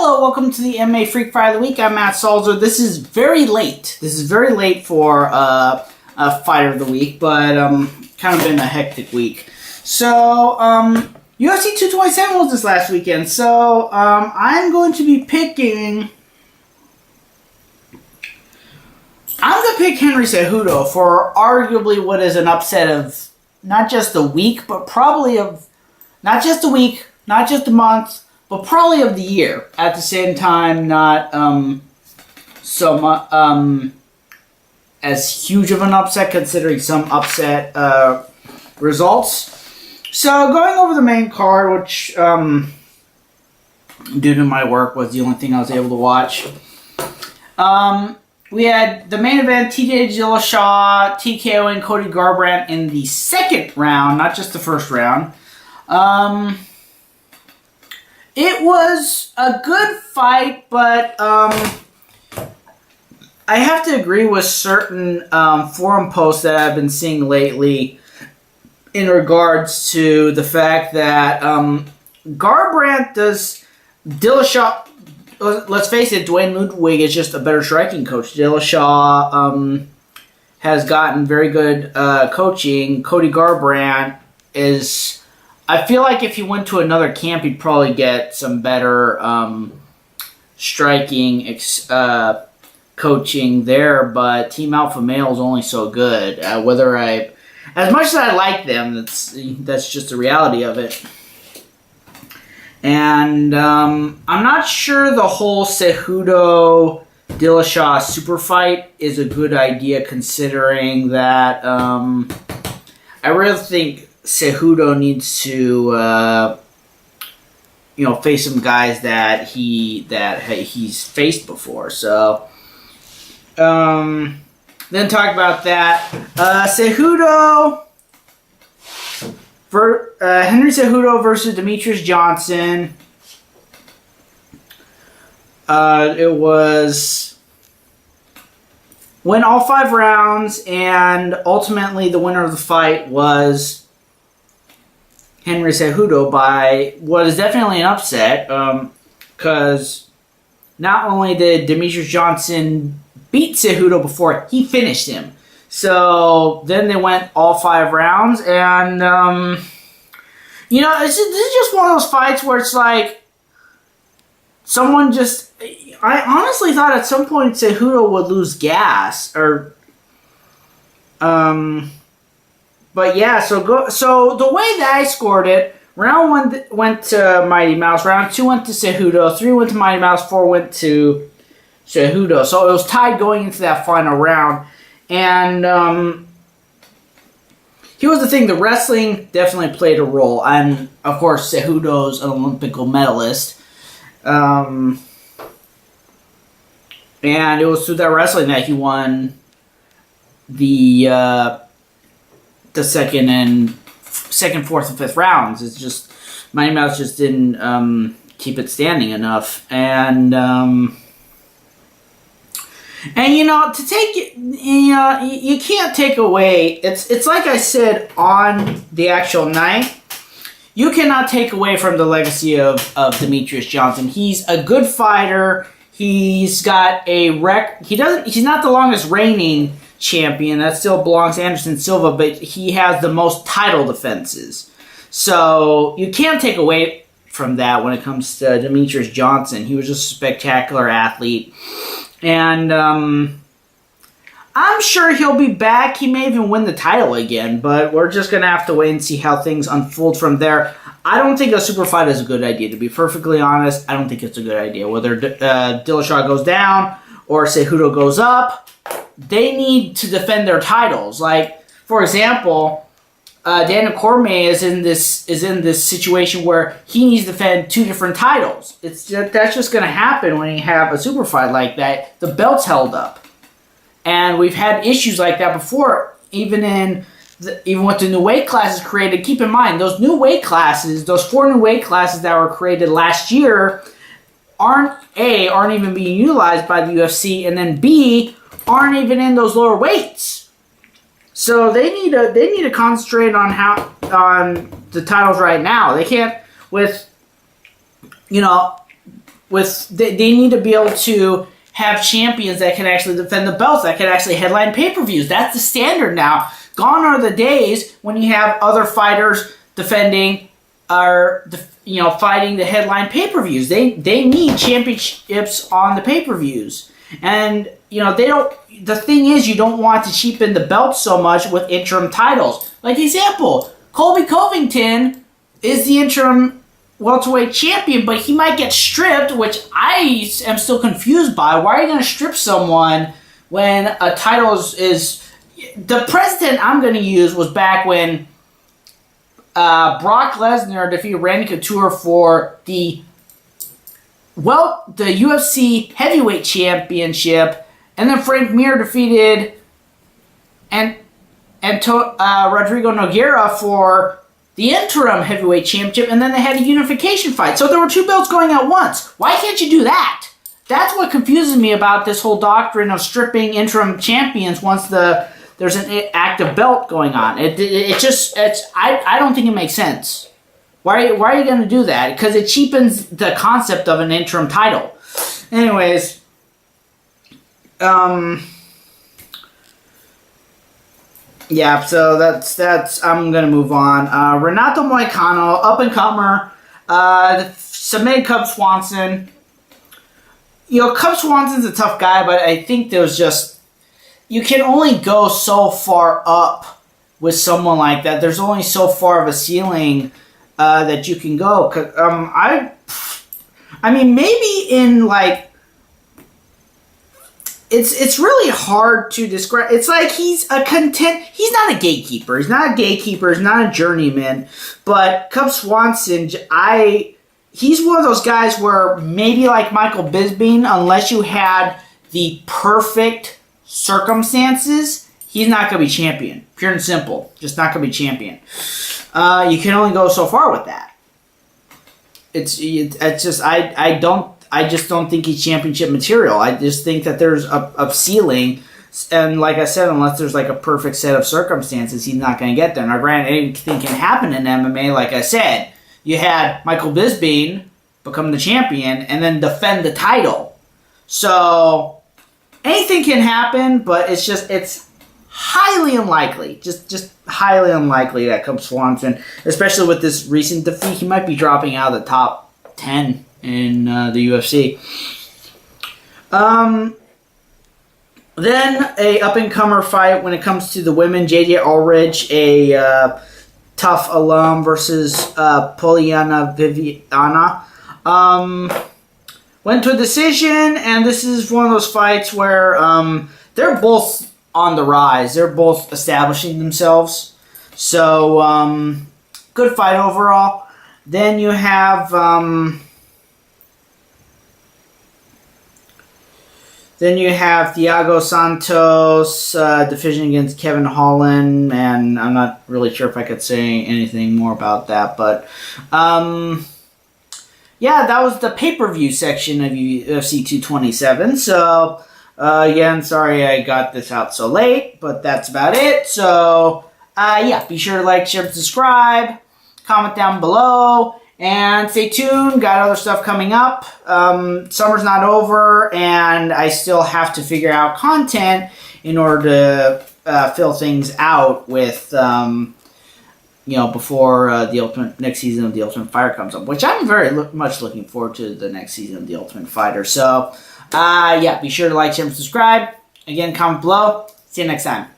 Hello, welcome to the MMA Freak Fight of the Week. I'm Matt Salzer. This is very late. For a Fight of the Week, but kind of been a hectic week. So, UFC 227 was this last weekend, so I'm going to be picking... I'm going to pick Henry Cejudo for arguably what is an upset of not just the week, but probably of not just the week, not just the month, but probably of the year. At the same time, not so much as huge of an upset, considering some upset results. So going over the main card, which due to my work was the only thing I was able to watch. We had the main event, TJ Dillashaw TKOing Cody Garbrandt in the second round, not just the first round. It was a good fight, but I have to agree with certain forum posts that I've been seeing lately in regards to the fact that Garbrandt does Dillashaw. Let's face it, Dwayne Ludwig is just a better striking coach. Dillashaw has gotten very good coaching. Cody Garbrandt is... I feel like if he went to another camp, he'd probably get some better striking coaching there, but Team Alpha Male is only so good. As much as I like them, that's just the reality of it. And I'm not sure the whole Cejudo Dillashaw super fight is a good idea, considering that I really think Cejudo needs to face some guys that he's faced before. So then talk about that. Henry Cejudo versus Demetrius Johnson. Went all 5 rounds, and ultimately the winner of the fight was Henry Cejudo by what is definitely an upset, because not only did Demetrius Johnson beat Cejudo before, he finished him. So then they went all 5 rounds, and this is just one of those fights where it's like someone just... I honestly thought at some point Cejudo would lose gas, or but yeah. So the way that I scored it, round 1 went to Mighty Mouse, round 2 went to Cejudo, 3 went to Mighty Mouse, 4 went to Cejudo. So it was tied going into that final round. And here's the thing, the wrestling definitely played a role. And, of course, Cejudo's an Olympic medalist. And it was through that wrestling that he won the second, 4th, and 5th rounds. It's just, Mighty Mouse just didn't keep it standing enough. And to take it, you can't take away, it's like I said on the actual night, you cannot take away from the legacy of Demetrius Johnson. He's a good fighter. He's got a he's not the longest reigning champion. That still belongs to Anderson Silva, but he has the most title defenses. So you can't take away from that when it comes to Demetrius Johnson. He was just a spectacular athlete. And I'm sure he'll be back. He may even win the title again, but we're just going to have to wait and see how things unfold from there. I don't think a super fight is a good idea, to be perfectly honest. I don't think it's a good idea. Whether Dillashaw goes down or Cejudo goes up, they need to defend their titles. Like, for example, Daniel Cormier is in this situation where he needs to defend 2 different titles. That's just going to happen when you have a super fight like that. The belt's held up, and we've had issues like that before. Even with the new weight classes created. Keep in mind, those new weight classes, those 4 new weight classes that were created last year, aren't even being utilized by the UFC, and then B, aren't even in those lower weights. So they need to concentrate on the titles right now. They can't with they need to be able to have champions that can actually defend the belts, that can actually headline pay-per-views. That's the standard now. Gone are the days when you have other fighters defending or fighting the headline pay-per-views. They need championships on the pay-per-views. And they don't. The thing is, you don't want to cheapen the belt so much with interim titles. Like example, Colby Covington is the interim welterweight champion, but he might get stripped, which I am still confused by. Why are you going to strip someone when a title is the precedent I'm going to use was back when Brock Lesnar defeated Randy Couture for the UFC heavyweight championship, and then Frank Mir defeated Rodrigo Nogueira for the interim heavyweight championship, and then they had a unification fight. So there were two belts going at once. Why can't you do that? That's what confuses me about this whole doctrine of stripping interim champions once there's an active belt going on. I don't think it makes sense. Why are you going to do that? Because it cheapens the concept of an interim title. Anyways, yeah, so that's I'm gonna move on. Renato Moicano, up and comer, submitted Cub Swanson. Cub Swanson's a tough guy, but I think you can only go so far up with someone like that. There's only so far of a ceiling that you can go. I mean, maybe in like. It's really hard to describe. It's like he's not a gatekeeper. He's not a journeyman. But Cub Swanson, he's one of those guys where maybe like Michael Bisping, unless you had the perfect circumstances, he's not going to be champion. Pure and simple. Just not going to be champion. You can only go so far with that. I just don't think he's championship material. I just think that there's a ceiling. And like I said, unless there's like a perfect set of circumstances, he's not going to get there. Now, granted, anything can happen in MMA. Like I said, you had Michael Bisping become the champion and then defend the title. So anything can happen, but it's highly unlikely. Just highly unlikely that Cub Swanson, especially with this recent defeat, he might be dropping out of the top 10 in the UFC. Then a up-and-comer fight when it comes to the women. J.J. Ulrich, a tough alum versus Poliana Viviana. Went to a decision, and this is one of those fights where they're both on the rise. They're both establishing themselves. So, good fight overall. Then you have... Then you have Thiago Santos, division against Kevin Holland, and I'm not really sure if I could say anything more about that, but yeah, that was the pay-per-view section of UFC 227, so again, sorry I got this out so late, but that's about it. So yeah, be sure to like, share, subscribe, comment down below, and stay tuned. Got other stuff coming up. Summer's not over, and I still have to figure out content in order to fill things out with, before the next season of The Ultimate Fighter comes up, which I'm very much looking forward to the next season of The Ultimate Fighter. So, yeah, be sure to like, share, and subscribe. Again, comment below. See you next time.